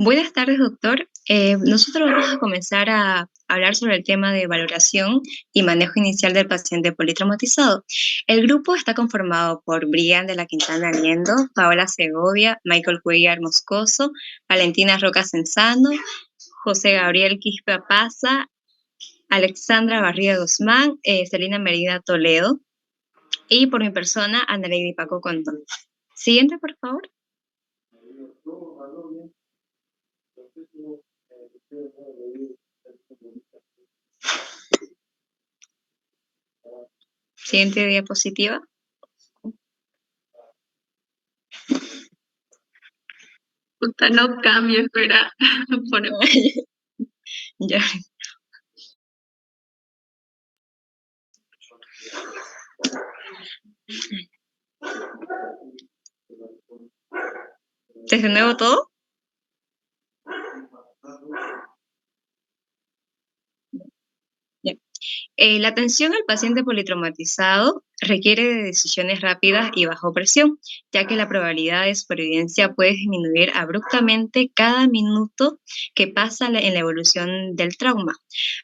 Buenas tardes, doctor. Nosotros vamos a comenzar a hablar sobre el tema de valoración y manejo inicial del paciente politraumatizado. El grupo está conformado por Brian de la Quintana Aliendo, Paola Segovia, Michael Cuellar Moscoso, Valentina Roca Senzano, José Gabriel Quispe Paza, Alexandra Barriga Guzmán, Celina Merida Toledo y por mi persona, Ana Lady Paco Condón. Siguiente, por favor. Siguiente diapositiva. Puta, no cambio, espera. Ya. ¿Desde nuevo todo? La atención al paciente politraumatizado requiere de decisiones rápidas y bajo presión, ya que la probabilidad de supervivencia puede disminuir abruptamente cada minuto que pasa en la evolución del trauma.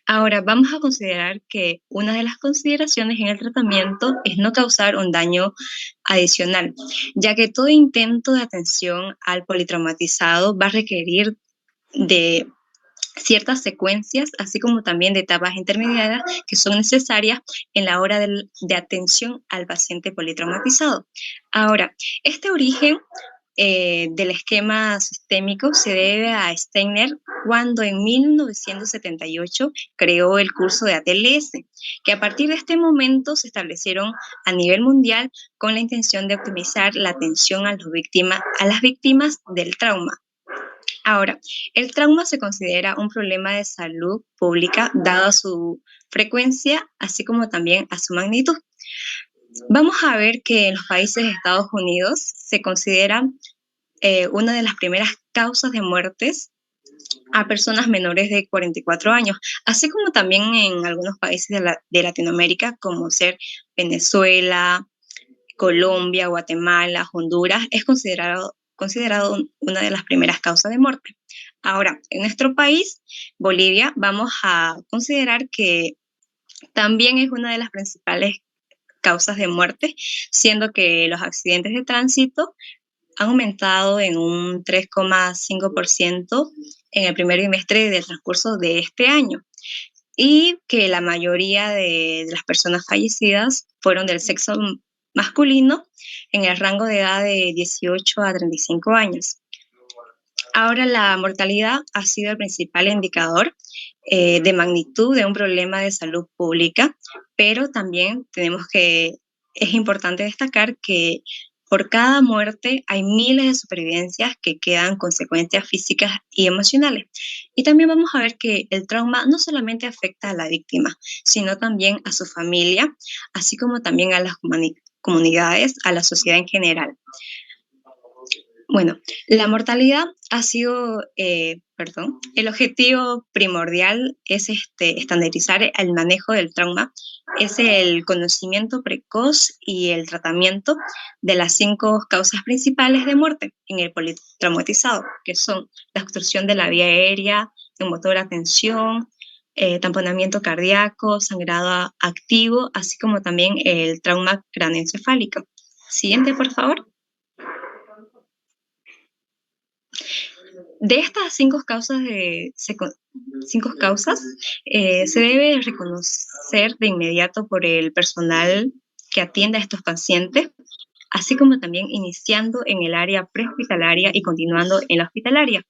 Ahora, vamos a considerar que una de las consideraciones en el tratamiento es no causar un daño adicional, ya que todo intento de atención al politraumatizado va a requerir de ciertas secuencias, así como también de etapas intermedias que son necesarias en la hora de atención al paciente politraumatizado. Ahora, este origen del esquema sistémico se debe a Steiner cuando en 1978 creó el curso de ATLS, que a partir de este momento se establecieron a nivel mundial con la intención de optimizar la atención a las víctimas del trauma. Ahora, el trauma se considera un problema de salud pública dado a su frecuencia, así como también a su magnitud. Vamos a ver que en los países de Estados Unidos se considera una de las primeras causas de muertes a personas menores de 44 años, así como también en algunos países de Latinoamérica, como ser Venezuela, Colombia, Guatemala, Honduras, es considerado una de las primeras causas de muerte. Ahora, en nuestro país, Bolivia, vamos a considerar que también es una de las principales causas de muerte, siendo que los accidentes de tránsito han aumentado en un 3,5% en el primer trimestre del transcurso de este año y que la mayoría de las personas fallecidas fueron del sexo masculino en el rango de edad de 18 a 35 años. Ahora, la mortalidad ha sido el principal indicador de magnitud de un problema de salud pública, pero también es importante destacar que por cada muerte hay miles de supervivencias que quedan consecuencias físicas y emocionales. Y también vamos a ver que el trauma no solamente afecta a la víctima, sino también a su familia, así como también a las comunidades, a la sociedad en general. Bueno, la mortalidad ha sido, el objetivo primordial es estandarizar el manejo del trauma, es el conocimiento precoz y el tratamiento de las 5 causas principales de muerte en el politraumatizado, que son la obstrucción de la vía aérea, neumotora atención, tamponamiento cardíaco, sangrado activo, así como también el trauma cráneoencefálico. Siguiente, por favor. De estas 5 causas, se debe reconocer de inmediato por el personal que atiende a estos pacientes, así como también iniciando en el área prehospitalaria y continuando en la hospitalaria.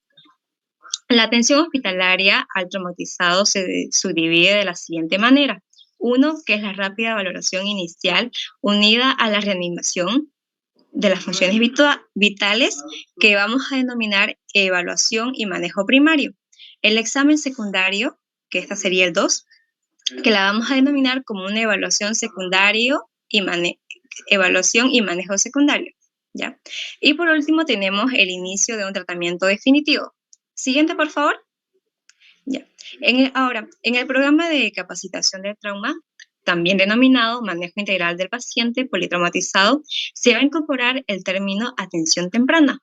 La atención hospitalaria al traumatizado se subdivide de la siguiente manera. 1, que es la rápida valoración inicial unida a la reanimación de las funciones vitales, que vamos a denominar evaluación y manejo primario. El examen secundario, que esta sería el 2, que la vamos a denominar como una evaluación evaluación y manejo secundario, ¿ya? Y por último tenemos el inicio de un tratamiento definitivo. Siguiente, por favor. Ya. Ahora, en el programa de capacitación de trauma, también denominado manejo integral del paciente politraumatizado, se va a incorporar el término atención temprana,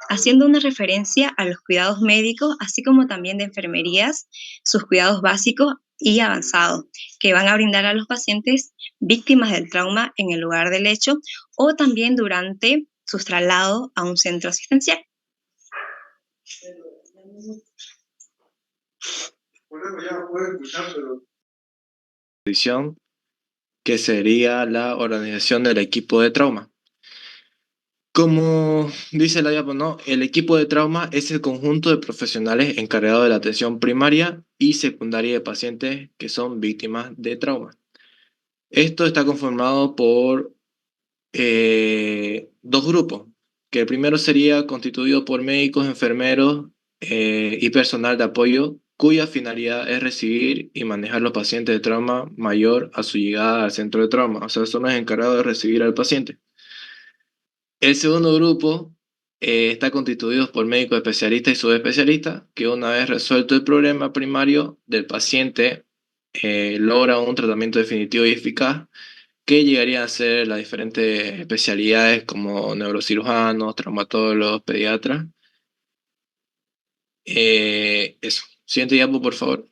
haciendo una referencia a los cuidados médicos, así como también de enfermerías, sus cuidados básicos y avanzados, que van a brindar a los pacientes víctimas del trauma en el lugar del hecho o también durante sus traslados a un centro asistencial. Que sería la organización del equipo de trauma. Como dice la diapo, ¿no? El equipo de trauma es el conjunto de profesionales encargados de la atención primaria y secundaria de pacientes que son víctimas de trauma. Esto está conformado por dos grupos, que el primero sería constituido por médicos, enfermeros y personal de apoyo, cuya finalidad es recibir y manejar los pacientes de trauma mayor a su llegada al centro de trauma. O sea, son los encargados de recibir al paciente. El segundo grupo está constituido por médicos especialistas y subespecialistas, que una vez resuelto el problema primario del paciente, logra un tratamiento definitivo y eficaz que llegaría a ser las diferentes especialidades como neurocirujanos, traumatólogos, pediatras. Eso. Siguiente diapo, por favor.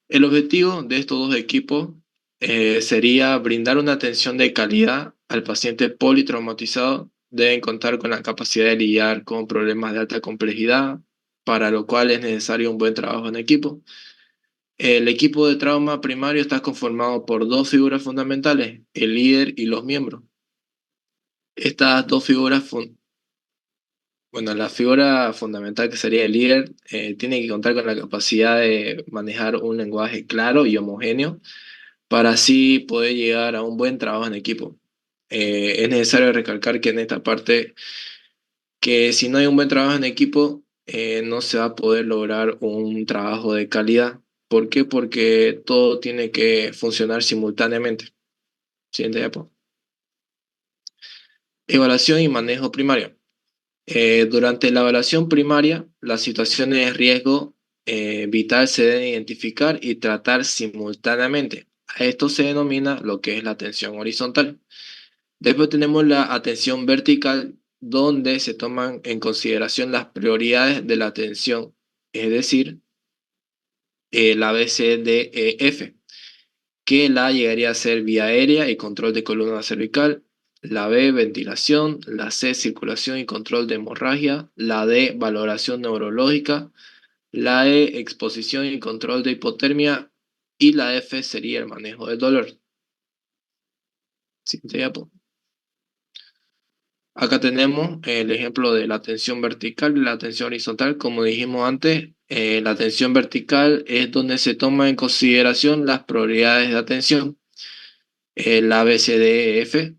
El objetivo de estos dos equipos sería brindar una atención de calidad al paciente politraumatizado. Deben contar con la capacidad de lidiar con problemas de alta complejidad, para lo cual es necesario un buen trabajo en equipo. El equipo de trauma primario está conformado por dos figuras fundamentales, el líder y los miembros. Estas dos figuras, bueno, la figura fundamental que sería el líder, tiene que contar con la capacidad de manejar un lenguaje claro y homogéneo para así poder llegar a un buen trabajo en equipo. Es necesario recalcar que en esta parte, que si no hay un buen trabajo en equipo, no se va a poder lograr un trabajo de calidad. ¿Por qué? Porque todo tiene que funcionar simultáneamente. Siguiente diapo. Evaluación y manejo primario. Durante la evaluación primaria, las situaciones de riesgo vital se deben identificar y tratar simultáneamente. A esto se denomina lo que es la atención horizontal. Después tenemos la atención vertical, donde se toman en consideración las prioridades de la atención, es decir, la ABCDEF, que la A llegaría a ser vía aérea y control de columna cervical, la B, ventilación, la C, circulación y control de hemorragia, la D, valoración neurológica, la E, exposición y control de hipotermia, y la F sería el manejo del dolor. Siguiente diapo. Acá tenemos el ejemplo de la atención vertical y la atención horizontal. Como dijimos antes, la atención vertical es donde se toma en consideración las prioridades de atención. La ABCDEF,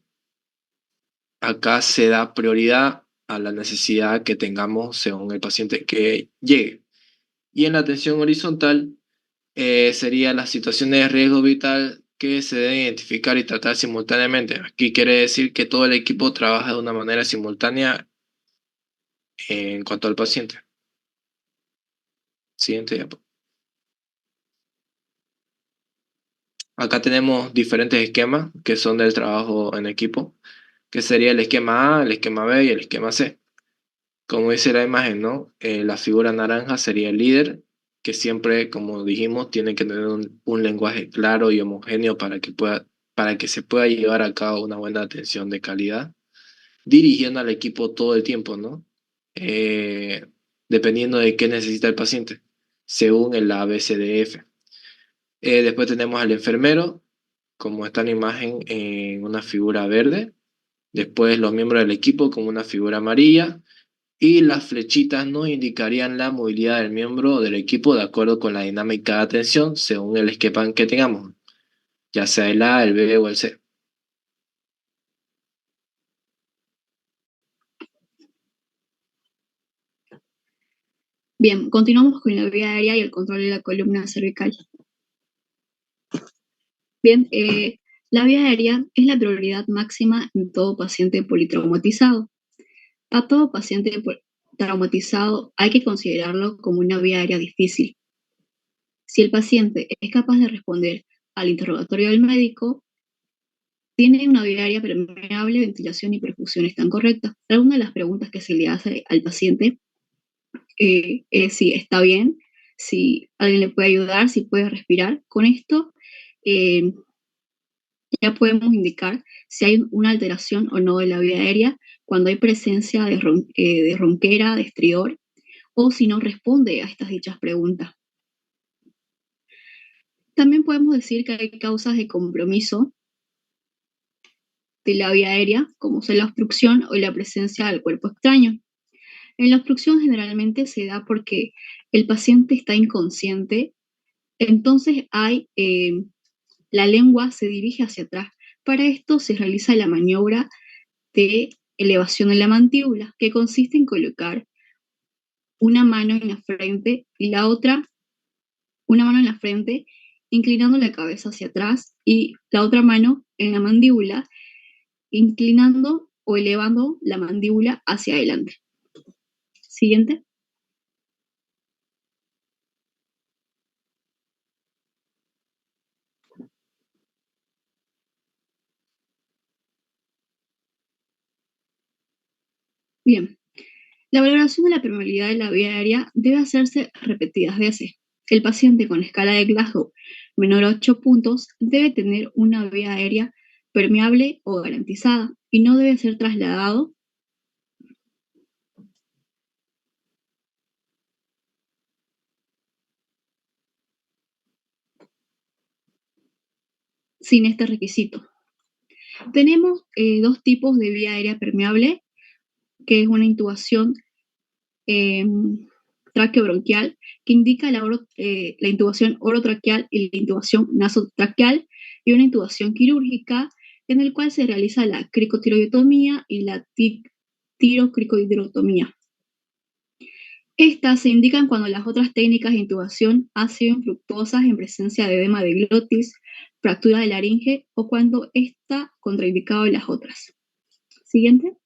acá se da prioridad a la necesidad que tengamos según el paciente que llegue. Y en la atención horizontal serían las situaciones de riesgo vital que se deben identificar y tratar simultáneamente. Aquí quiere decir que todo el equipo trabaja de una manera simultánea en cuanto al paciente. Siguiente diapo. Acá tenemos diferentes esquemas que son del trabajo en equipo, que sería el esquema A, el esquema B y el esquema C. Como dice la imagen, ¿no? La figura naranja sería el líder, que siempre, como dijimos, tiene que tener un lenguaje claro y homogéneo para que se pueda llevar a cabo una buena atención de calidad, dirigiendo al equipo todo el tiempo, ¿no? Eh, Dependiendo de qué necesita el paciente, según el ABCDF. Después tenemos al enfermero, como está en la imagen, en una figura verde. Después los miembros del equipo como una figura amarilla. Y las flechitas nos indicarían la movilidad del miembro del equipo de acuerdo con la dinámica de atención según el esquema que tengamos, ya sea el A, el B o el C. Bien, continuamos con la vía aérea y el control de la columna cervical. Bien, la vía aérea es la prioridad máxima en todo paciente politraumatizado. A todo paciente traumatizado hay que considerarlo como una vía aérea difícil. Si el paciente es capaz de responder al interrogatorio del médico, tiene una vía aérea permeable, ventilación y perfusión están correctas. Alguna de las preguntas que se le hace al paciente es si está bien, si alguien le puede ayudar, si puede respirar. Con esto eh, ya podemos indicar si hay una alteración o no de la vía aérea cuando hay presencia de ronquera, de estridor, o si no responde a estas dichas preguntas. También podemos decir que hay causas de compromiso de la vía aérea, como son la obstrucción o la presencia del cuerpo extraño. En la obstrucción generalmente se da porque el paciente está inconsciente, entonces la lengua se dirige hacia atrás. Para esto se realiza la maniobra de elevación de la mandíbula, que consiste en colocar una mano en la frente y una mano en la frente, inclinando la cabeza hacia atrás, y la otra mano en la mandíbula, inclinando o elevando la mandíbula hacia adelante. Siguiente. Bien. La valoración de la permeabilidad de la vía aérea debe hacerse repetidas veces. El paciente con escala de Glasgow menor a 8 puntos debe tener una vía aérea permeable o garantizada y no debe ser trasladado sin este requisito. Tenemos dos tipos de vía aérea permeable, que es una intubación traqueobronquial, que indica la intubación orotraqueal y la intubación nasotraqueal, y una intubación quirúrgica, en el cual se realiza la cricotiroidotomía y la tirocricoidrotomía. Estas se indican cuando las otras técnicas de intubación han sido infructuosas en presencia de edema de glotis, fractura de laringe o cuando está contraindicado en las otras. Siguiente.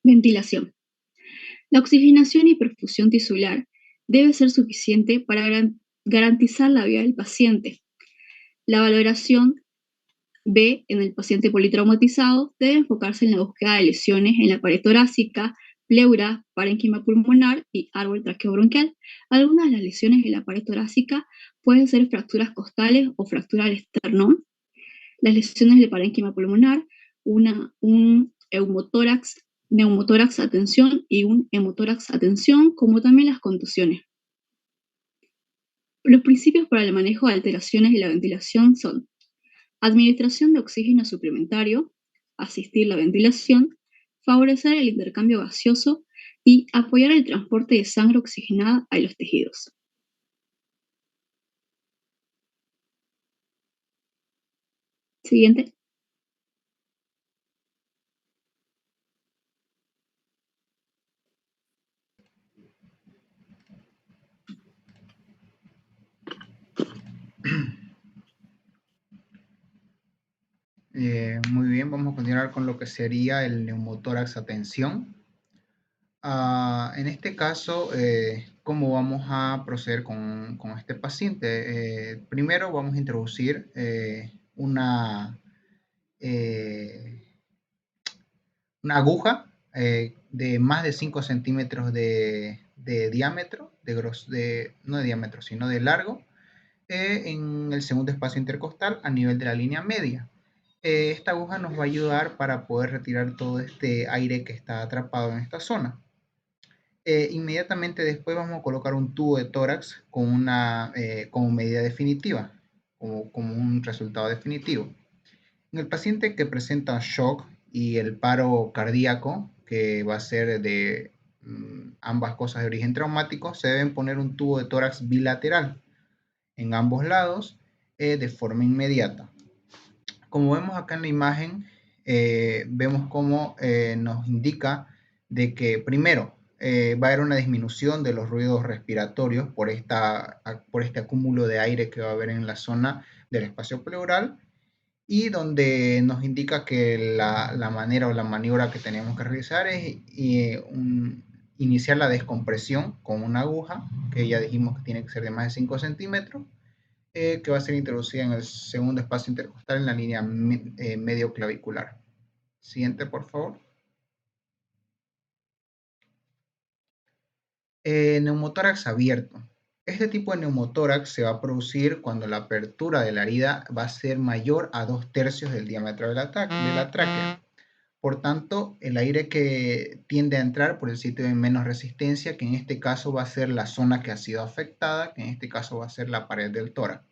Ventilación. La oxigenación y perfusión tisular debe ser suficiente para garantizar la vida del paciente. La valoración B en el paciente politraumatizado debe enfocarse en la búsqueda de lesiones en la pared torácica, pleura, parénquima pulmonar y árbol traqueobronquial. Algunas de las lesiones en la pared torácica pueden ser fracturas costales o fractura del esternón. Las lesiones de parénquima pulmonar, un neumotórax atención y un hemotórax atención, como también las contusiones. Los principios para el manejo de alteraciones de la ventilación son administración de oxígeno suplementario, asistir la ventilación, favorecer el intercambio gaseoso y apoyar el transporte de sangre oxigenada a los tejidos. Siguiente. Muy bien, vamos a continuar con lo que sería el neumotórax a tensión. En este caso, ¿cómo vamos a proceder con este paciente? Primero vamos a introducir una aguja de más de 5 centímetros de diámetro, no de diámetro, sino de largo, en el segundo espacio intercostal a nivel de la línea media. Esta aguja nos va a ayudar para poder retirar todo este aire que está atrapado en esta zona. Inmediatamente después vamos a colocar un tubo de tórax como medida definitiva, como un resultado definitivo. En el paciente que presenta shock y el paro cardíaco, que va a ser de ambas cosas de origen traumático, se deben poner un tubo de tórax bilateral en ambos lados de forma inmediata. Como vemos acá en la imagen, vemos cómo nos indica de que primero va a haber una disminución de los ruidos respiratorios por este acúmulo de aire que va a haber en la zona del espacio pleural, y donde nos indica que la manera o la maniobra que tenemos que realizar es iniciar la descompresión con una aguja, que ya dijimos que tiene que ser de más de 5 centímetros, que va a ser introducida en el segundo espacio intercostal en la línea medio clavicular. Siguiente, por favor. Neumotórax abierto. Este tipo de neumotórax se va a producir cuando la apertura de la herida va a ser mayor a 2/3 del diámetro de la tráquea. Por tanto, el aire que tiende a entrar por el sitio de menos resistencia, que en este caso va a ser la zona que ha sido afectada, que en este caso va a ser la pared del tórax.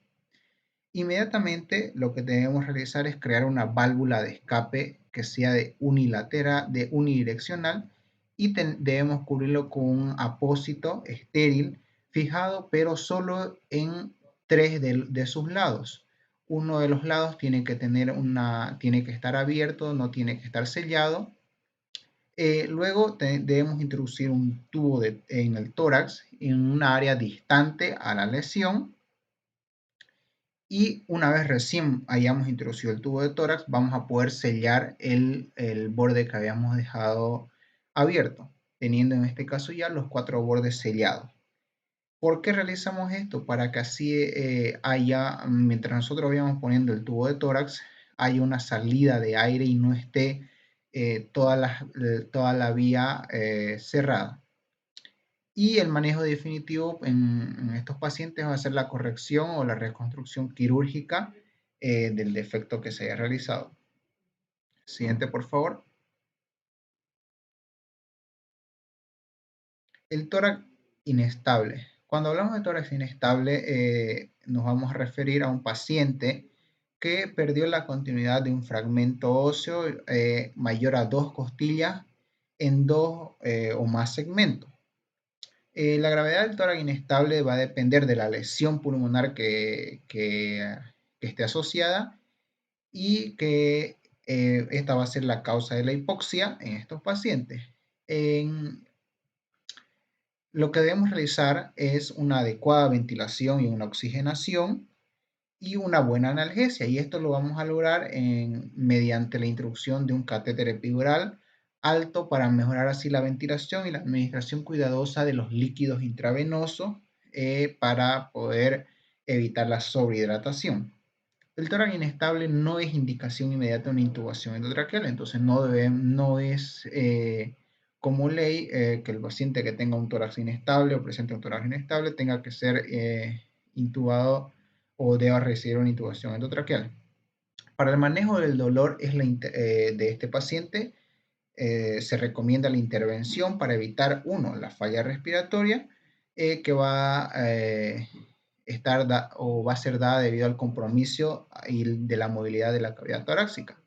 Inmediatamente lo que debemos realizar es crear una válvula de escape que sea de unidireccional y debemos cubrirlo con un apósito estéril fijado, pero solo en 3 de sus lados. Uno de los lados tiene que estar abierto, no tiene que estar sellado. Luego debemos introducir un tubo en el tórax en una área distante a la lesión. Y una vez recién hayamos introducido el tubo de tórax, vamos a poder sellar el borde que habíamos dejado abierto, teniendo en este caso ya los 4 bordes sellados. ¿Por qué realizamos esto? Para que así mientras nosotros vayamos poniendo el tubo de tórax, haya una salida de aire y no esté toda la vía cerrada. Y el manejo definitivo en estos pacientes va a ser la corrección o la reconstrucción quirúrgica del defecto que se haya realizado. Siguiente, por favor. El tórax inestable. Cuando hablamos de tórax inestable, nos vamos a referir a un paciente que perdió la continuidad de un fragmento óseo mayor a 2 costillas en 2 o más segmentos. La gravedad del tórax inestable va a depender de la lesión pulmonar que esté asociada y que esta va a ser la causa de la hipoxia en estos pacientes. Lo que debemos realizar es una adecuada ventilación y una oxigenación y una buena analgesia, y esto lo vamos a lograr mediante la introducción de un catéter epidural alto para mejorar así la ventilación y la administración cuidadosa de los líquidos intravenosos para poder evitar la sobrehidratación. El tórax inestable no es indicación inmediata de una intubación endotraqueal, entonces no es como ley que el paciente que tenga un tórax inestable o presente un tórax inestable tenga que ser intubado o deba recibir una intubación endotraqueal. Para el manejo del dolor de este paciente, se recomienda la intervención para evitar, la falla respiratoria que va a ser dada debido al compromiso de la movilidad de la cavidad torácica.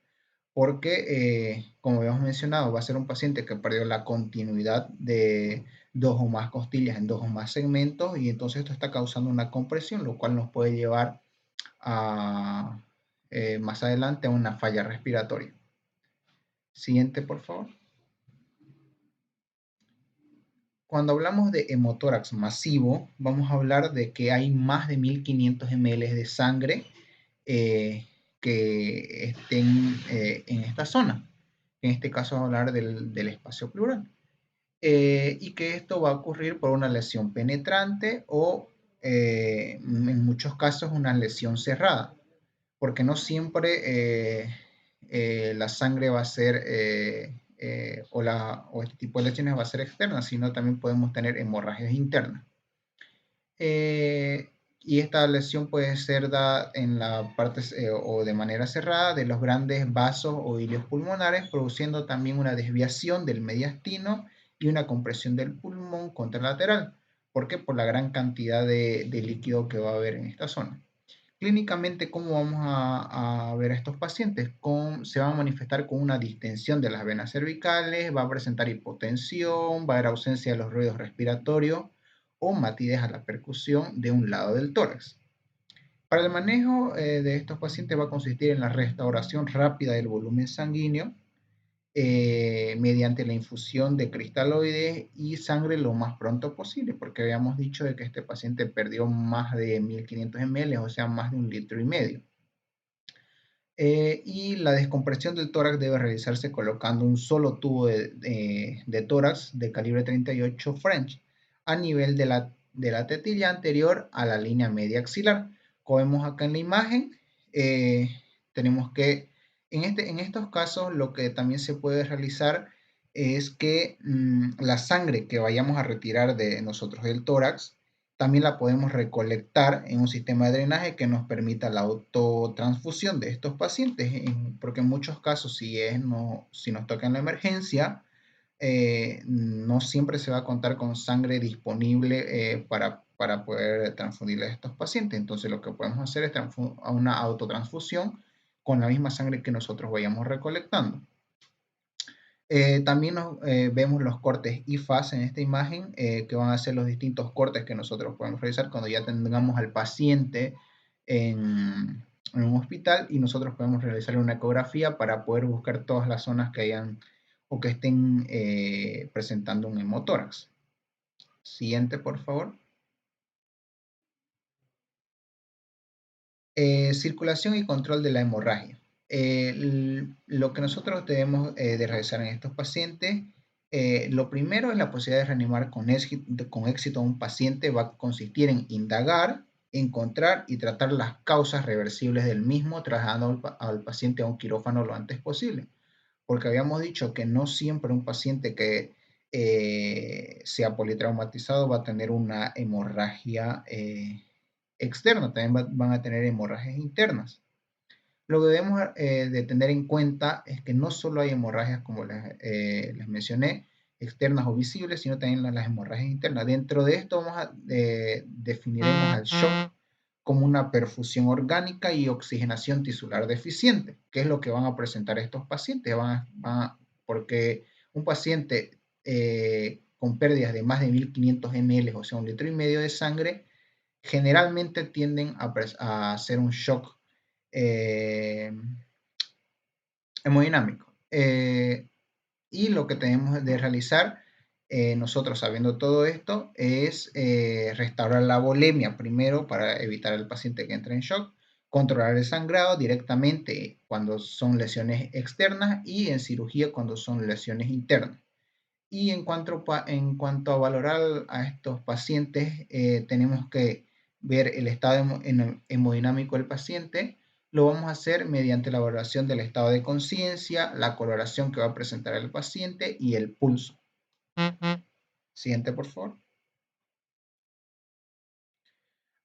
Porque, como habíamos mencionado, va a ser un paciente que perdió la continuidad de 2 o más costillas en 2 o más segmentos, y entonces esto está causando una compresión, lo cual nos puede llevar más adelante a una falla respiratoria. Siguiente, por favor. Cuando hablamos de hemotórax masivo, vamos a hablar de que hay más de 1500 ml de sangre que estén en esta zona. En este caso vamos a hablar del espacio pleural. Y que esto va a ocurrir por una lesión penetrante o en muchos casos una lesión cerrada, porque no siempre la sangre va a ser o este tipo de lesiones va a ser externa, sino también podemos tener hemorragias internas. Y esta lesión puede ser dada en la parte o de manera cerrada de los grandes vasos o hilios pulmonares, produciendo también una desviación del mediastino y una compresión del pulmón contralateral. ¿Por qué? Por la gran cantidad de líquido que va a haber en esta zona. Clínicamente, ¿cómo vamos a ver a estos pacientes? Se van a manifestar con una distensión de las venas cervicales, va a presentar hipotensión, va a haber ausencia de los ruidos respiratorios o matidez a la percusión de un lado del tórax. Para el manejo de estos pacientes va a consistir en la restauración rápida del volumen sanguíneo mediante la infusión de cristaloides y sangre lo más pronto posible, porque habíamos dicho de que este paciente perdió más de 1500 ml, o sea, más de 1,5 litros. Y la descompresión del tórax debe realizarse colocando un solo tubo de tórax de calibre 38 French a nivel de la tetilla anterior a la línea media axilar. Como vemos acá en la imagen, tenemos que, en estos casos, lo que también se puede realizar es que la sangre que vayamos a retirar de nosotros del tórax, también la podemos recolectar en un sistema de drenaje que nos permita la autotransfusión de estos pacientes, porque en muchos casos, si nos toca en la emergencia, no siempre se va a contar con sangre disponible para poder transfundirle a estos pacientes. Entonces, lo que podemos hacer es una autotransfusión con la misma sangre que nosotros vayamos recolectando. También vemos los cortes IFAS en esta imagen, que van a ser los distintos cortes que nosotros podemos realizar cuando ya tengamos al paciente en un hospital y nosotros podemos realizar una ecografía para poder buscar todas las zonas que hayan o que estén presentando un hemotórax. Siguiente, por favor. Circulación y control de la hemorragia. Lo que nosotros debemos de realizar en estos pacientes, lo primero es la posibilidad de reanimar con éxito a un paciente. Va a consistir en indagar, encontrar y tratar las causas reversibles del mismo, trasladando al paciente a un quirófano lo antes posible. Porque habíamos dicho que no siempre un paciente que sea politraumatizado va a tener una hemorragia externa, también van a tener hemorragias internas. Lo que debemos de tener en cuenta es que no solo hay hemorragias, como les mencioné, externas o visibles, sino también las hemorragias internas. Dentro de esto definiremos al shock como una perfusión orgánica y oxigenación tisular deficiente, que es lo que van a presentar estos pacientes. Porque un paciente con pérdidas de más de 1500 ml, o sea, 1,5 litros de sangre, generalmente tienden a hacer un shock hemodinámico. Y lo que tenemos de realizar nosotros, sabiendo todo esto, es restaurar la volemia primero para evitar al paciente que entre en shock, controlar el sangrado directamente cuando son lesiones externas y en cirugía cuando son lesiones internas. Y en cuanto a valorar a estos pacientes, tenemos que ver el estado hemodinámico del paciente. Lo vamos a hacer mediante la valoración del estado de conciencia, la coloración que va a presentar el paciente y el pulso. Siguiente, por favor.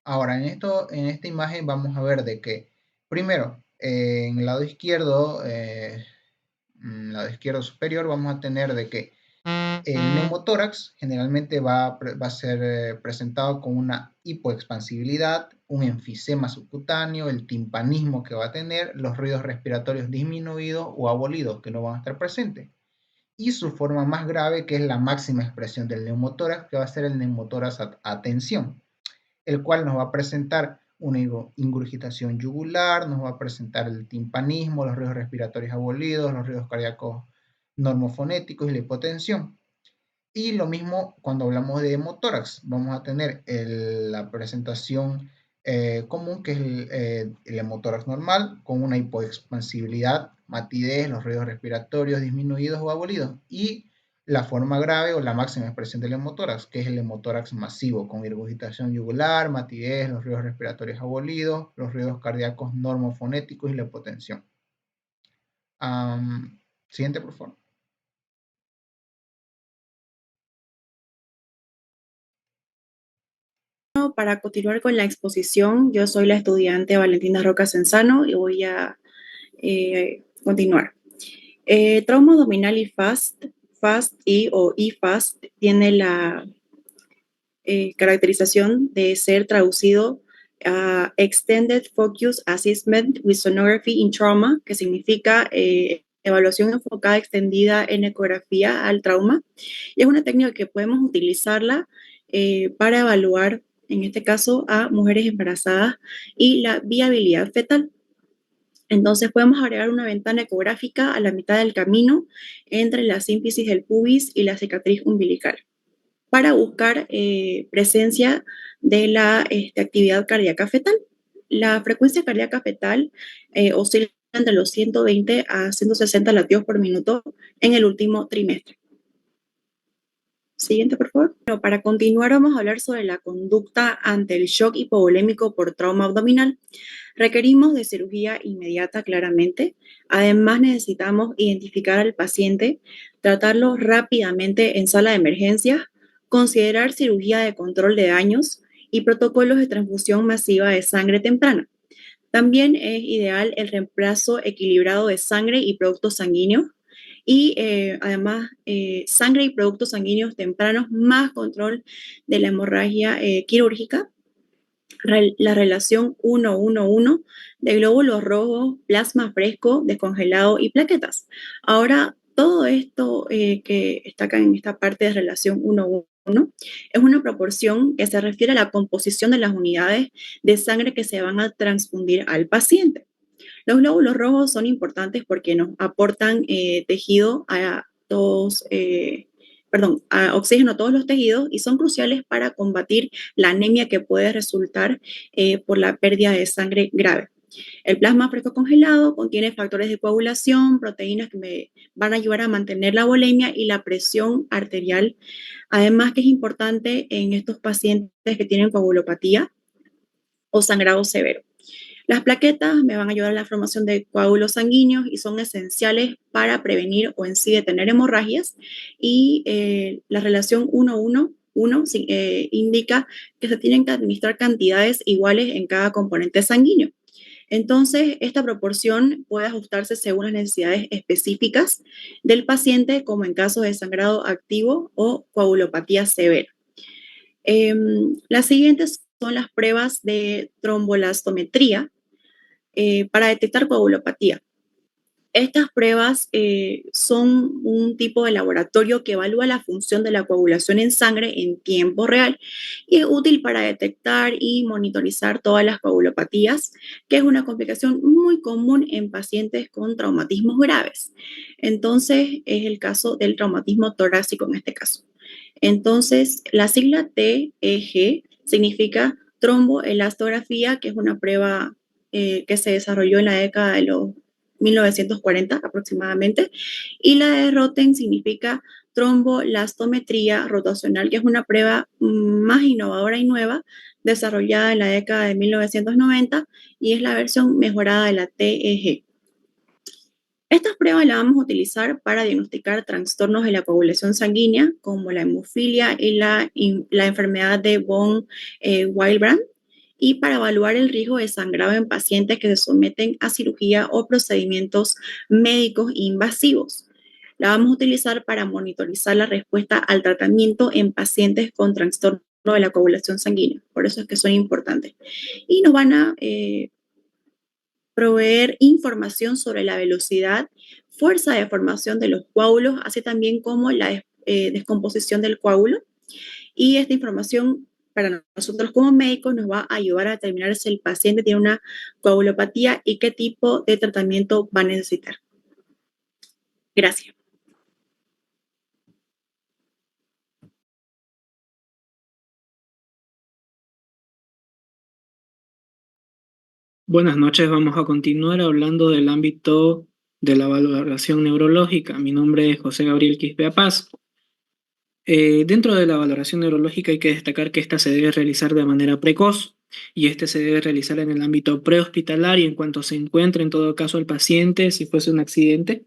Ahora, en esta imagen vamos a ver de que, primero, en el lado izquierdo superior, vamos a tener de que el neumotórax generalmente va a ser presentado con una hipoexpansibilidad, un enfisema subcutáneo, el timpanismo que va a tener, los ruidos respiratorios disminuidos o abolidos que no van a estar presentes. Y su forma más grave, que es la máxima expresión del neumotórax, que va a ser el neumotórax a tensión, el cual nos va a presentar una ingurgitación yugular, nos va a presentar el timpanismo, los ruidos respiratorios abolidos, los ruidos cardíacos normofonéticos y la hipotensión. Y lo mismo cuando hablamos de hemotórax, vamos a tener la presentación común, que es el hemotórax normal, con una hipoexpansibilidad, matidez, los ruidos respiratorios disminuidos o abolidos, y la forma grave o la máxima expresión del hemotórax, que es el hemotórax masivo, con regurgitación yugular, matidez, los ruidos respiratorios abolidos, los ruidos cardíacos normofonéticos y la hipotensión. Siguiente, por favor. Para continuar con la exposición, yo soy la estudiante Valentina Roca Senzano y voy a continuar. Trauma abdominal y FAST o IFAST tiene la caracterización de ser traducido a Extended Focus Assessment with Sonography in Trauma, que significa evaluación enfocada extendida en ecografía al trauma. Y es una técnica que podemos utilizarla para evaluar, en este caso, a mujeres embarazadas y la viabilidad fetal. Entonces podemos agregar una ventana ecográfica a la mitad del camino entre la sínfisis del pubis y la cicatriz umbilical para buscar presencia de la actividad cardíaca fetal. La frecuencia cardíaca fetal oscila entre los 120 a 160 latidos por minuto en el último trimestre. Siguiente, por favor. Bueno, para continuar vamos a hablar sobre la conducta ante el shock hipovolémico por trauma abdominal. Requerimos de cirugía inmediata, claramente. Además, necesitamos identificar al paciente, tratarlo rápidamente en sala de emergencias, considerar cirugía de control de daños y protocolos de transfusión masiva de sangre temprana. También es ideal el reemplazo equilibrado de sangre y productos sanguíneos y además sangre y productos sanguíneos tempranos más control de la hemorragia quirúrgica, la relación 1-1-1 de glóbulos rojos, plasma fresco, descongelado y plaquetas. Ahora, todo esto que está acá en esta parte de relación 1-1 es una proporción que se refiere a la composición de las unidades de sangre que se van a transfundir al paciente. Los glóbulos rojos son importantes porque nos aportan tejido a oxígeno a todos los tejidos y son cruciales para combatir la anemia que puede resultar por la pérdida de sangre grave. El plasma fresco congelado contiene factores de coagulación, proteínas que me van a ayudar a mantener la volemia y la presión arterial. Además que es importante en estos pacientes que tienen coagulopatía o sangrado severo. Las plaquetas me van a ayudar a la formación de coágulos sanguíneos y son esenciales para prevenir o en sí detener hemorragias. Y la relación 1-1-1 indica que se tienen que administrar cantidades iguales en cada componente sanguíneo. Entonces, esta proporción puede ajustarse según las necesidades específicas del paciente, como en casos de sangrado activo o coagulopatía severa. Las siguientes son las pruebas de trombolastometría para detectar coagulopatía. Estas pruebas son un tipo de laboratorio que evalúa la función de la coagulación en sangre en tiempo real y es útil para detectar y monitorizar todas las coagulopatías, que es una complicación muy común en pacientes con traumatismos graves. Entonces, es el caso del traumatismo torácico en este caso. Entonces, la sigla TEG significa tromboelastografía, que es una prueba que se desarrolló en la década de los 1940 aproximadamente, y la de Roten significa trombolastometría rotacional, que es una prueba más innovadora y nueva, desarrollada en la década de 1990 y es la versión mejorada de la TEG. Estas pruebas las vamos a utilizar para diagnosticar trastornos de la coagulación sanguínea, como la hemofilia y la enfermedad de von Willebrand, y para evaluar el riesgo de sangrado en pacientes que se someten a cirugía o procedimientos médicos invasivos. La vamos a utilizar para monitorizar la respuesta al tratamiento en pacientes con trastorno de la coagulación sanguínea. Por eso es que son importantes. Y nos van a proveer información sobre la velocidad, fuerza de formación de los coágulos, así también como la descomposición del coágulo. Y esta información para nosotros como médicos nos va a ayudar a determinar si el paciente tiene una coagulopatía y qué tipo de tratamiento va a necesitar. Gracias. Buenas noches, vamos a continuar hablando del ámbito de la valoración neurológica. Mi nombre es José Gabriel Quispe Paz. Dentro de la valoración neurológica hay que destacar que esta se debe realizar de manera precoz y se debe realizar en el ámbito prehospitalario en cuanto se encuentre en todo caso el paciente, si fuese un accidente,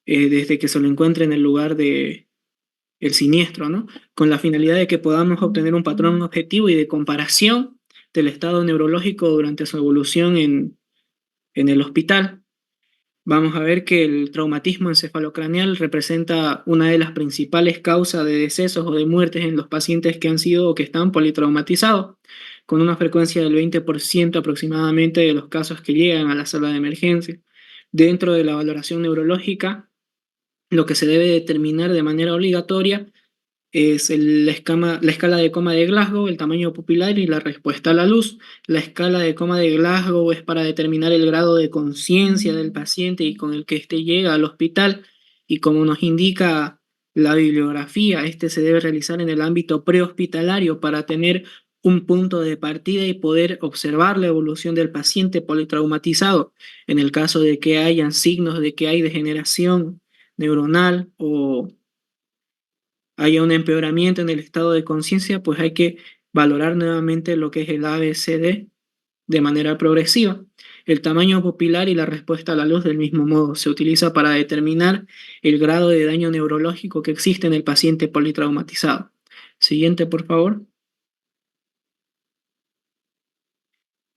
desde que se lo encuentre en el lugar del siniestro, ¿no? Con la finalidad de que podamos obtener un patrón objetivo y de comparación del estado neurológico durante su evolución en el hospital. Vamos a ver que el traumatismo encefalocraneal representa una de las principales causas de decesos o de muertes en los pacientes que han sido o que están politraumatizados, con una frecuencia del 20% aproximadamente de los casos que llegan a la sala de emergencia. Dentro de la valoración neurológica, lo que se debe determinar de manera obligatoria es la escala de coma de Glasgow, el tamaño pupilar y la respuesta a la luz. La escala de coma de Glasgow es para determinar el grado de conciencia del paciente y con el que éste llega al hospital. Y como nos indica la bibliografía, se debe realizar en el ámbito prehospitalario para tener un punto de partida y poder observar la evolución del paciente politraumatizado en el caso de que hayan signos de que hay degeneración neuronal o haya un empeoramiento en el estado de conciencia, pues hay que valorar nuevamente lo que es el ABCD de manera progresiva. El tamaño pupilar y la respuesta a la luz del mismo modo se utiliza para determinar el grado de daño neurológico que existe en el paciente politraumatizado. Siguiente, por favor.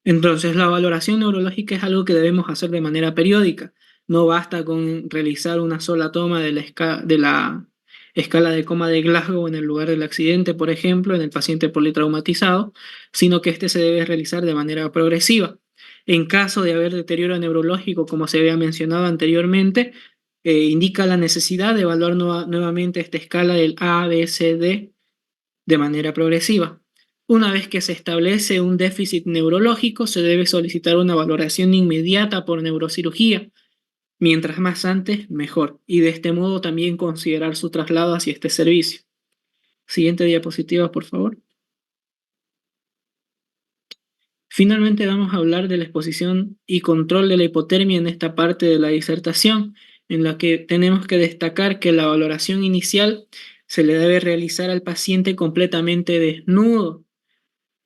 Entonces, la valoración neurológica es algo que debemos hacer de manera periódica. No basta con realizar una sola toma de la escala de coma de Glasgow en el lugar del accidente, por ejemplo, en el paciente politraumatizado, sino que este se debe realizar de manera progresiva. En caso de haber deterioro neurológico, como se había mencionado anteriormente, indica la necesidad de evaluar nuevamente esta escala del A, B, C, D de manera progresiva. Una vez que se establece un déficit neurológico, se debe solicitar una valoración inmediata por neurocirugía. Mientras más antes, mejor. Y de este modo también considerar su traslado hacia este servicio. Siguiente diapositiva, por favor. Finalmente vamos a hablar de la exposición y control de la hipotermia en esta parte de la disertación, en la que tenemos que destacar que la valoración inicial se le debe realizar al paciente completamente desnudo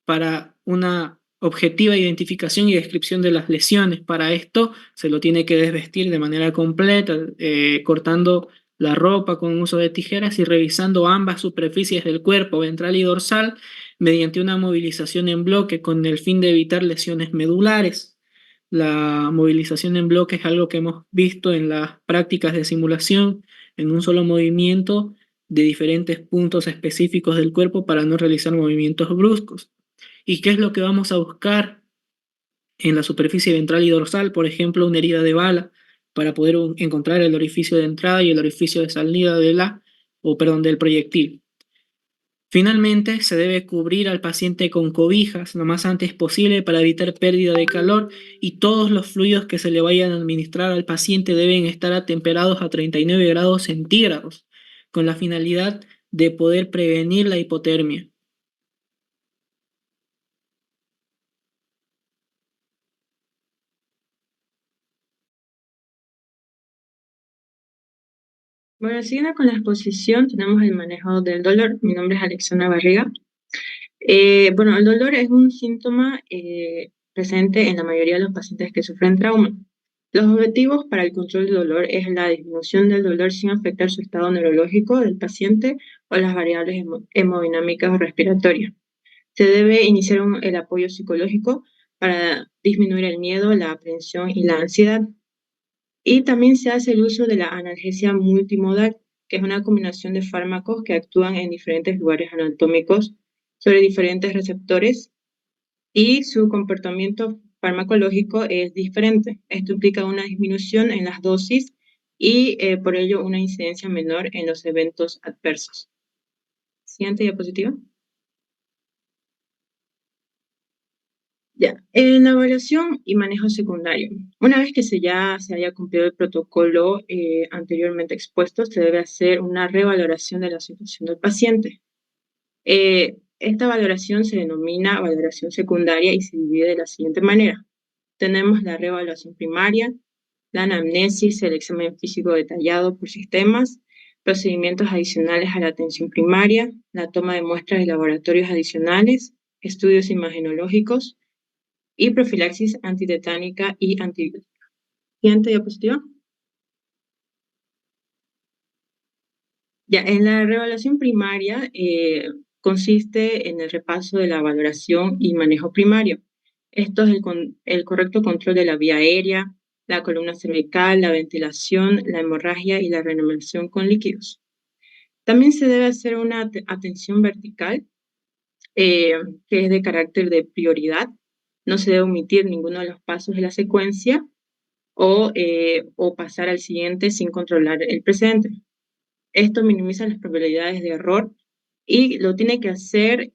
para una objetiva identificación y descripción de las lesiones. Para esto se lo tiene que desvestir de manera completa, cortando la ropa con uso de tijeras y revisando ambas superficies del cuerpo, ventral y dorsal, mediante una movilización en bloque con el fin de evitar lesiones medulares. La movilización en bloque es algo que hemos visto en las prácticas de simulación, en un solo movimiento de diferentes puntos específicos del cuerpo para no realizar movimientos bruscos. ¿Y qué es lo que vamos a buscar en la superficie ventral y dorsal? Por ejemplo, una herida de bala para poder encontrar el orificio de entrada y el orificio de salida del proyectil. Finalmente, se debe cubrir al paciente con cobijas lo más antes posible para evitar pérdida de calor y todos los fluidos que se le vayan a administrar al paciente deben estar atemperados a 39 grados centígrados con la finalidad de poder prevenir la hipotermia. Bueno, siguiendo con la exposición, tenemos el manejo del dolor. Mi nombre es Alexandra Barriga. Bueno, el dolor es un síntoma presente en la mayoría de los pacientes que sufren trauma. Los objetivos para el control del dolor es la disminución del dolor sin afectar su estado neurológico del paciente o las variables hemodinámicas o respiratorias. Se debe iniciar el apoyo psicológico para disminuir el miedo, la aprensión y la ansiedad. Y también se hace el uso de la analgesia multimodal, que es una combinación de fármacos que actúan en diferentes lugares anatómicos sobre diferentes receptores y su comportamiento farmacológico es diferente. Esto implica una disminución en las dosis y por ello una incidencia menor en los eventos adversos. Siguiente diapositiva. Ya, en la evaluación y manejo secundario. Una vez que ya se haya cumplido el protocolo anteriormente expuesto, se debe hacer una revaloración de la situación del paciente. Esta valoración se denomina valoración secundaria y se divide de la siguiente manera. Tenemos la reevaluación primaria, la anamnesis, el examen físico detallado por sistemas, procedimientos adicionales a la atención primaria, la toma de muestras de laboratorios adicionales, estudios imagenológicos, y profilaxis antitetánica y antibiótica. Siguiente diapositiva. Ya, en la reevaluación primaria consiste en el repaso de la valoración y manejo primario. Esto es el correcto control de la vía aérea, la columna cervical, la ventilación, la hemorragia y la reanimación con líquidos. También se debe hacer una atención vertical, que es de carácter de prioridad. No se debe omitir ninguno de los pasos de la secuencia o pasar al siguiente sin controlar el presente. Esto minimiza las probabilidades de error y lo tiene que hacer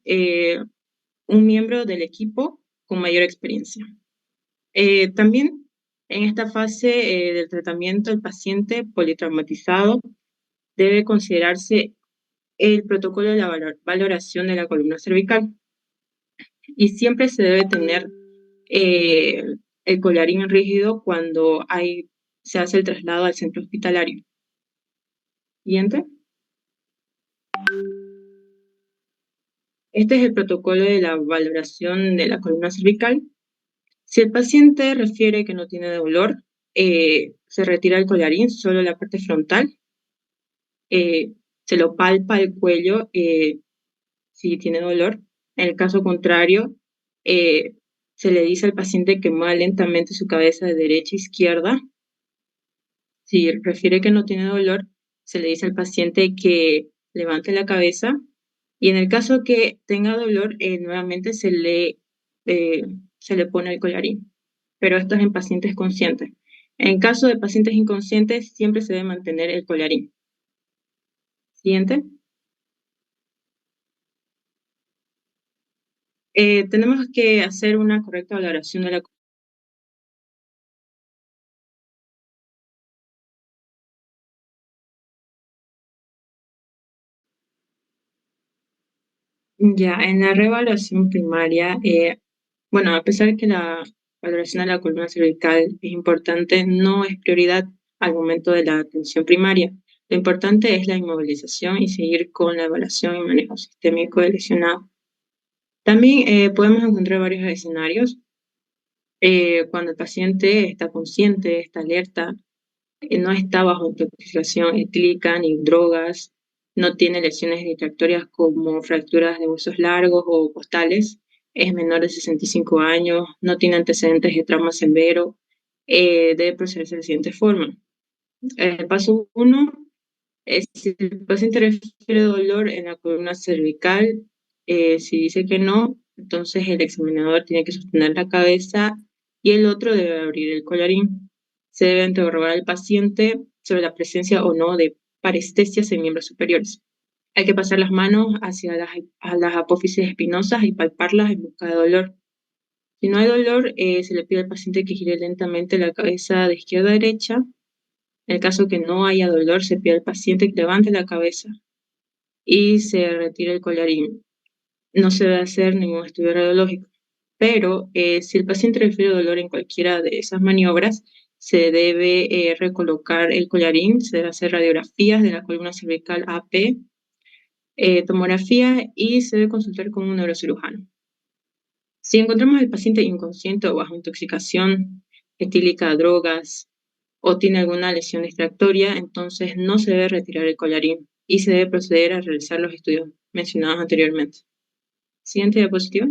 un miembro del equipo con mayor experiencia. También en esta fase del tratamiento, el paciente politraumatizado debe considerarse el protocolo de la valoración de la columna cervical. y siempre se debe tener el collarín rígido cuando se hace el traslado al centro hospitalario. Siguiente. Este es el protocolo de la valoración de la columna cervical. Si el paciente refiere que no tiene dolor, se retira el collarín, solo la parte frontal. Se lo palpa el cuello si tiene dolor. En el caso contrario, se le dice al paciente que mueva lentamente su cabeza de derecha a izquierda. Si refiere que no tiene dolor, se le dice al paciente que levante la cabeza. Y en el caso que tenga dolor, nuevamente se le pone el collarín. Pero esto es en pacientes conscientes. En caso de pacientes inconscientes, siempre se debe mantener el collarín. Siguiente. Tenemos que hacer una correcta valoración de la Ya, en la reevaluación primaria, bueno, a pesar de que la valoración de la columna cervical es importante, no es prioridad al momento de la atención primaria. Lo importante es la inmovilización y seguir con la evaluación y manejo sistémico del lesionado. También podemos encontrar varios escenarios cuando el paciente está consciente, está alerta, no está bajo intoxicación etílica ni drogas, no tiene lesiones distractorias como fracturas de huesos largos o costales, es menor de 65 años, no tiene antecedentes de trauma severo, debe procederse de la siguiente forma. El paso 1 es si el paciente refiere dolor en la columna cervical, si dice que no, entonces el examinador tiene que sostener la cabeza y el otro debe abrir el collarín. Se debe interrogar al paciente sobre la presencia o no de parestesias en miembros superiores. Hay que pasar las manos hacia las apófisis espinosas y palparlas en busca de dolor. Si no hay dolor, se le pide al paciente que gire lentamente la cabeza de izquierda a derecha. En el caso que no haya dolor, se pide al paciente que levante la cabeza y se retire el collarín. No se debe hacer ningún estudio radiológico. Pero si el paciente refiere dolor en cualquiera de esas maniobras, se debe recolocar el collarín, se debe hacer radiografías de la columna cervical AP, tomografía y se debe consultar con un neurocirujano. Si encontramos al paciente inconsciente o bajo intoxicación etílica, drogas o tiene alguna lesión distractoria, entonces no se debe retirar el collarín y se debe proceder a realizar los estudios mencionados anteriormente. Siguiente diapositiva.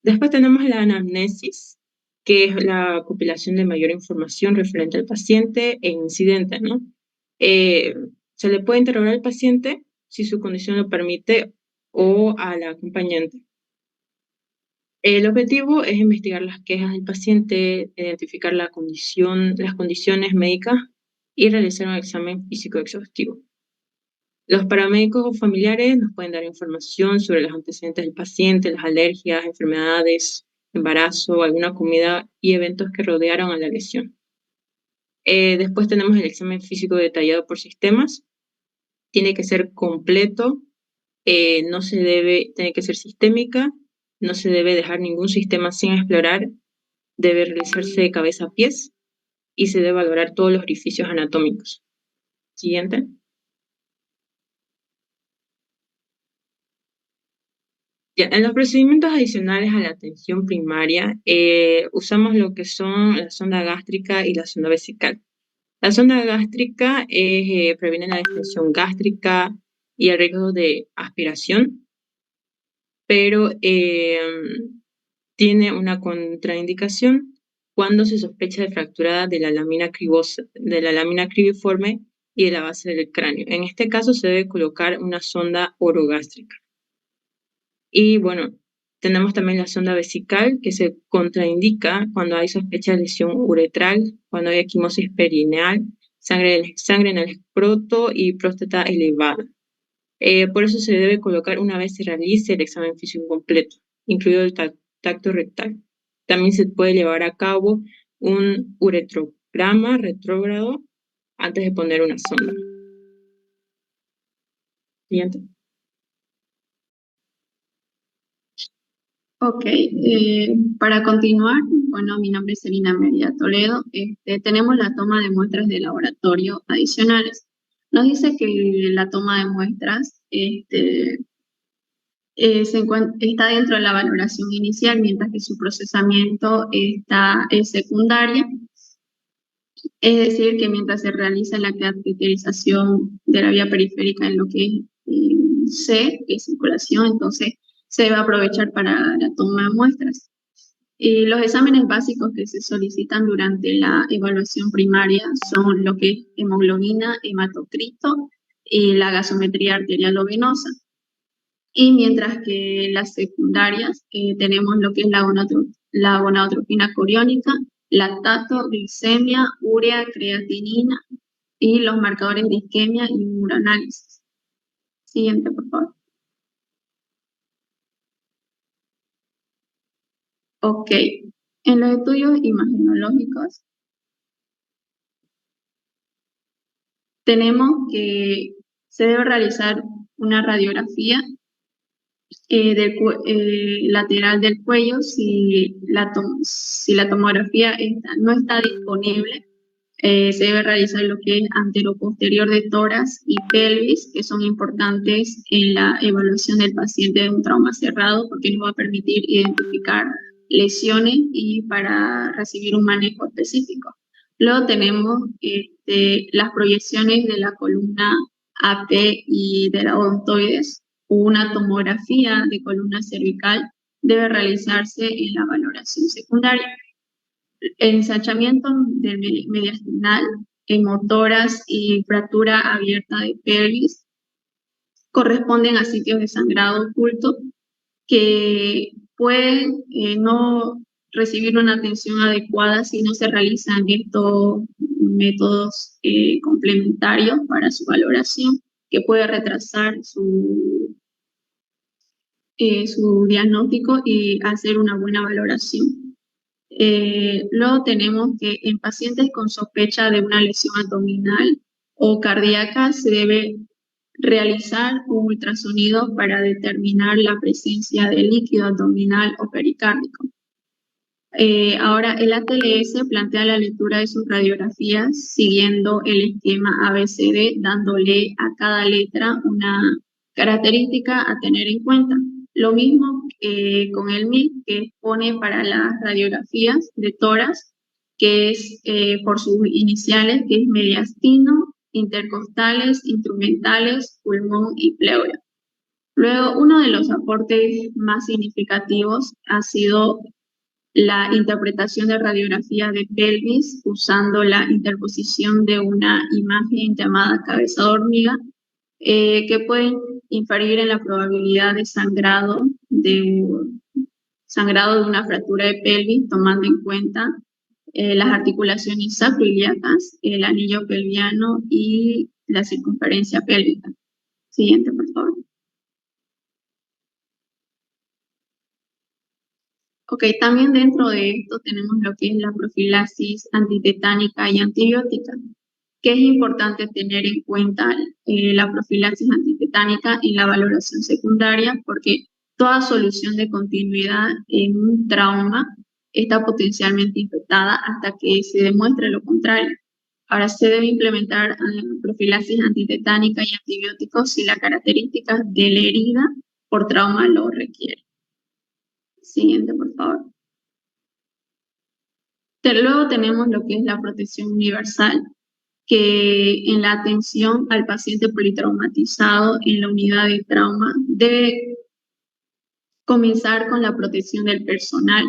Después tenemos la anamnesis, que es la compilación de mayor información referente al paciente e incidente, ¿no? Se le puede interrogar al paciente si su condición lo permite o al acompañante. El objetivo es investigar las quejas del paciente, identificar las condiciones médicas y realizar un examen físico exhaustivo. Los paramédicos o familiares nos pueden dar información sobre los antecedentes del paciente, las alergias, enfermedades, embarazo, alguna comida y eventos que rodearon a la lesión. Después tenemos el examen físico detallado por sistemas. Tiene que ser completo, tiene que ser sistémica, no se debe dejar ningún sistema sin explorar, debe realizarse de cabeza a pies y se debe valorar todos los orificios anatómicos. Siguiente. Ya, en los procedimientos adicionales a la atención primaria, usamos lo que son la sonda gástrica y la sonda vesical. La sonda gástrica previene la distensión gástrica y el riesgo de aspiración, pero tiene una contraindicación cuando se sospecha de fractura de la lámina cribiforme y de la base del cráneo. En este caso se debe colocar una sonda orogástrica. Y bueno, tenemos también la sonda vesical, que se contraindica cuando hay sospecha de lesión uretral, cuando hay equimosis perineal, sangre en el escroto y próstata elevada. Por eso se debe colocar una vez se realice el examen físico completo, incluido el tacto rectal. También se puede llevar a cabo un uretrograma retrógrado antes de poner una sonda. Siguiente. Ok, para continuar, bueno, mi nombre es Selina Mérida Toledo. Tenemos la toma de muestras de laboratorio adicionales. Nos dice que la toma de muestras está dentro de la valoración inicial, mientras que su procesamiento es secundaria. Es decir, que mientras se realiza la caracterización de la vía periférica en lo que es C, que es circulación, entonces se va a aprovechar para la toma de muestras. Y los exámenes básicos que se solicitan durante la evaluación primaria son lo que es hemoglobina, hematocrito y la gasometría arterial o venosa. Y mientras que las secundarias tenemos lo que es la gonadotropina coriónica, lactato, glicemia, urea, creatinina y los marcadores de isquemia y uroanálisis. Siguiente, por favor. Ok, en los estudios imagenológicos tenemos que se debe realizar una radiografía lateral del cuello si la tomografía no está disponible. Se debe realizar lo que es anteroposterior de tórax y pelvis, que son importantes en la evaluación del paciente de un trauma cerrado, porque nos va a permitir identificar lesiones y para recibir un manejo específico. Luego tenemos las proyecciones de la columna AP y de la odontoides. Una tomografía de columna cervical debe realizarse en la valoración secundaria. El ensanchamiento del mediastinal, hemotoras y fractura abierta de pelvis corresponden a sitios de sangrado oculto que pueden no recibir una atención adecuada si no se realizan estos métodos complementarios para su valoración, que puede retrasar su diagnóstico y hacer una buena valoración. Luego tenemos que en pacientes con sospecha de una lesión abdominal o cardíaca se debe realizar un ultrasonido para determinar la presencia de líquido abdominal o pericárdico. Ahora, el ATLS plantea la lectura de sus radiografías siguiendo el esquema ABCD, dándole a cada letra una característica a tener en cuenta. Lo mismo con el MIC, que expone para las radiografías de tórax, que es por sus iniciales, que es mediastino, intercostales, instrumentales, pulmón y pleura. Luego, uno de los aportes más significativos ha sido la interpretación de radiografía de pelvis usando la interposición de una imagen llamada cabeza de hormiga, que pueden inferir en la probabilidad de sangrado de una fractura de pelvis, tomando en cuenta las articulaciones sacroiliacas, el anillo pelviano y la circunferencia pélvica. Siguiente, por favor. Ok, también dentro de esto tenemos lo que es la profilaxis antitetánica y antibiótica, que es importante tener en cuenta la profilaxis antitetánica en la valoración secundaria, porque toda solución de continuidad en un trauma está potencialmente infectada hasta que se demuestre lo contrario. Ahora se debe implementar profilaxis antitetánica y antibióticos si las características de la herida por trauma lo requieren. Siguiente, por favor. Luego tenemos lo que es la protección universal, que en la atención al paciente politraumatizado en la unidad de trauma debe comenzar con la protección del personal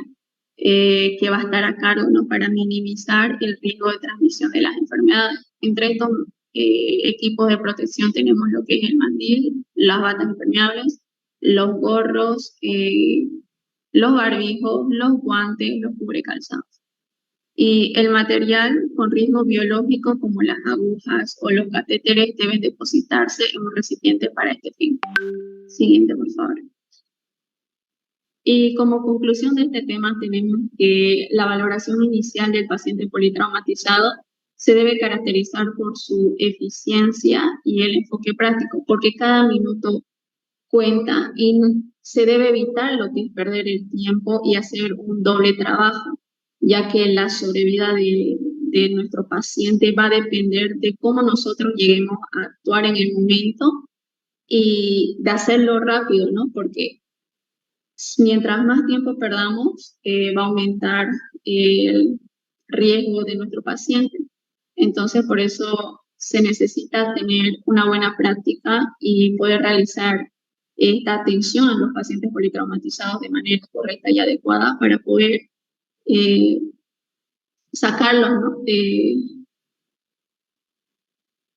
que va a estar a cargo, ¿no?, para minimizar el riesgo de transmisión de las enfermedades. Entre estos equipos de protección tenemos lo que es el mandil, las batas impermeables, los gorros, los barbijos, los guantes, los cubrecalzados. Y el material con riesgo biológico como las agujas o los catéteres deben depositarse en un recipiente para este fin. Siguiente, por favor. Y como conclusión de este tema tenemos que la valoración inicial del paciente politraumatizado se debe caracterizar por su eficiencia y el enfoque práctico, porque cada minuto cuenta y se debe evitar lo que es perder el tiempo y hacer un doble trabajo, ya que la sobrevida de nuestro paciente va a depender de cómo nosotros lleguemos a actuar en el momento y de hacerlo rápido, ¿no? Porque mientras más tiempo perdamos, va a aumentar el riesgo de nuestro paciente. Entonces, por eso se necesita tener una buena práctica y poder realizar esta atención a los pacientes politraumatizados de manera correcta y adecuada para poder sacarlos, ¿no?,